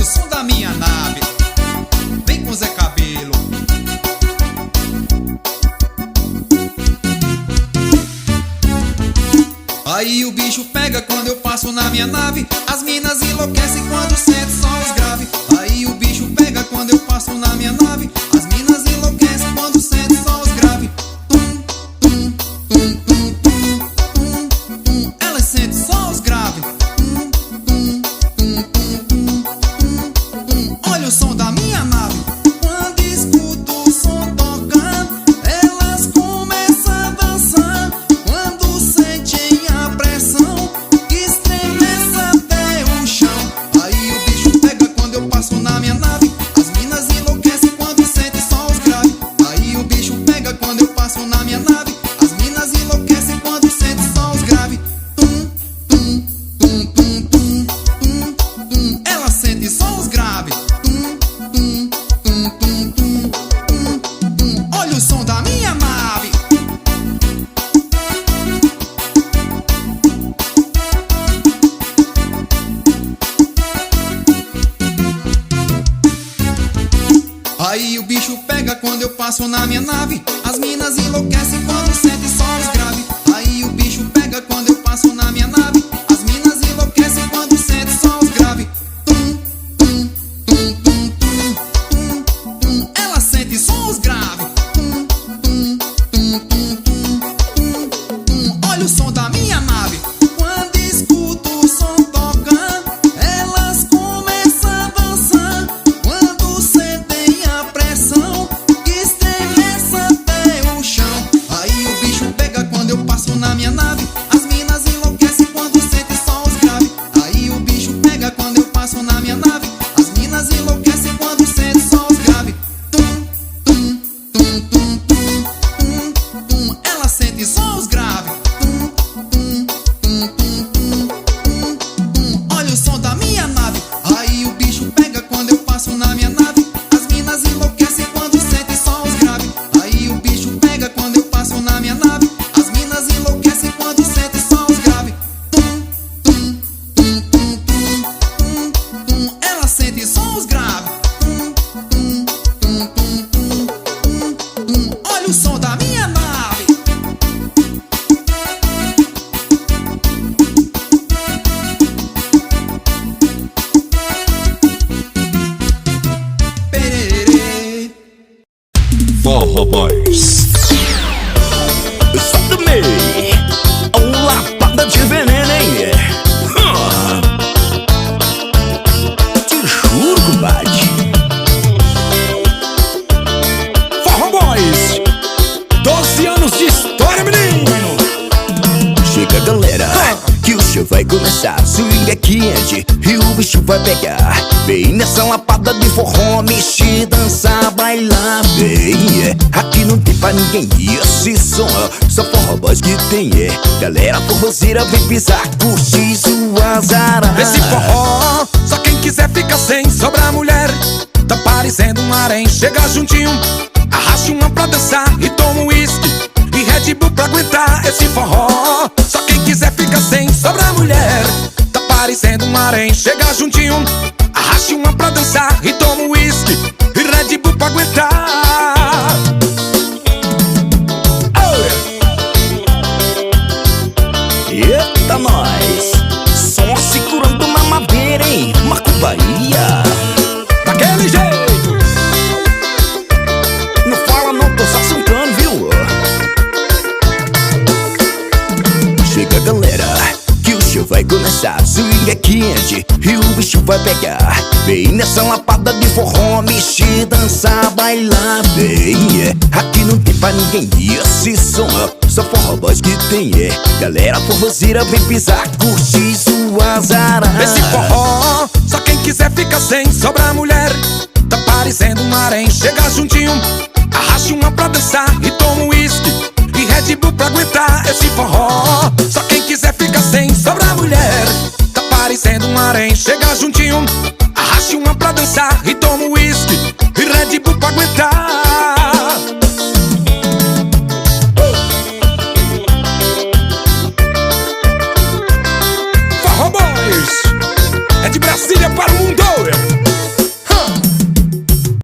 o som da minha nave. Vem com Zé Cabelo. Aí o bicho pega quando eu passo na minha nave. As minas enlouquecem quando sente só os graves. Aí o bicho pega quando eu passo na minha nave. As minas enlouquecem quando sente só os graves. Tum, tum, tum, tum, tum, tum, tum. Elas sentem só os graves. Tum, tum, tum, tum, tum, tum, tum. Olha o som da minha nave. Quando escuto o som tocando, elas começam a dançar. Quando sentem a pressão, estremece até o chão. Aí o bicho pega quando eu passo na minha nave. As minas enlouquecem quando sentem só os graves. Aí o bicho pega quando eu passo na minha nave. As minas enlouquecem quando sentem só os graves. Tum, tum, tum, tum, tum, tum, tum. Elas sentem só os graves. Tum, tum, tum, tum, tum, tum, tum. Olha o som da minha nave. Aí o bicho pega quando eu passo na minha nave. As minas enlouquecem quando sentem só os graves. Aí o bicho pega quando eu passo na minha nave. As minas enlouquecem quando sentem só os graves. Tum, tum, tum, tum, tum, tum, tum. Elas sentem só os graves. Tum, tum, tum, tum, tum, tum, tum. Olha o som da minha nave. Quando escuto o som tocando, elas começam a dançar. Quando sentem a pressão, estremece até o chão. Aí o bicho pega quando eu passo na minha nave. As minas enlouquecem quando sentem só os graves. Aí o bicho pega quando eu passo na minha nave. As minas enlouquecem quando sentem só os graves. Tum, tum, tum, tum, tum, tum, tum. Elas sentem só os graves. Tum, tum, tum, tum, tum, tum, tum. Olha o som da minha nave. Aí o bicho pega quando eu passo na minha nave. As minas enlouquecem quando sentem só os graves. Aí o bicho pega quando eu passo na minha nave. As minas enlouquecem quando sentem só os graves. Tum, tum, tum, tum, tum, tum, tum. Elas sentem só os graves. Tum, tum, tum, tum, tum, tum, tum. Olha o som da minha nave. Pererê. Forró Boys. Solta me, lapada de veneno, hein? Te juro, compadre. Forró Boys. 12 anos de história, menino. Chega, galera, que o show vai começar. Swing é quente e o bicho vai pegar. Vem nessa lapada de forró, mexer, dançar, bailar. Vem, aqui não tem pra ninguém. Esse som, só Forró Boys que tem, galera forrozeira, vem pisar, curtir suas aras. Esse forró, só quem quiser fica sem. Sobra mulher, tá parecendo um harém. Chega juntinho, arraste uma pra dançar e toma um uísque e Red Bull pra aguentar. Esse forró, só quem quiser fica sem. Sobra mulher, tá parecendo um harém. Chega juntinho, arraste uma pra dançar e toma um uísque e Red Bull pra aguentar. Eita, nós, só segurando uma madeira, hein? Marco Bahia. Daquele jeito. Não fala não, tô só sentando, viu? Chega, galera, que o show vai começar. Swing é quente e o bicho vai pegar. Vem nessa lapada de forró, mexer, dançar, bailar. Vem, aqui não tem pra ninguém. Esse som, só Forró Boys que tem, galera forrozeira, vem pisar, curtir suas aras. Esse forró, só quem quiser fica sem. Sobra mulher, tá parecendo um harém. Chega juntinho, arraste uma pra dançar e toma um uísque e Red Bull pra aguentar. Esse forró, só quem quiser fica sem. Sobra mulher, tá parecendo um harém. Chega juntinho, arraste uma pra dançar e toma um uísque e Red Bull pra aguentar. Forró Boys é de Brasília para o mundo.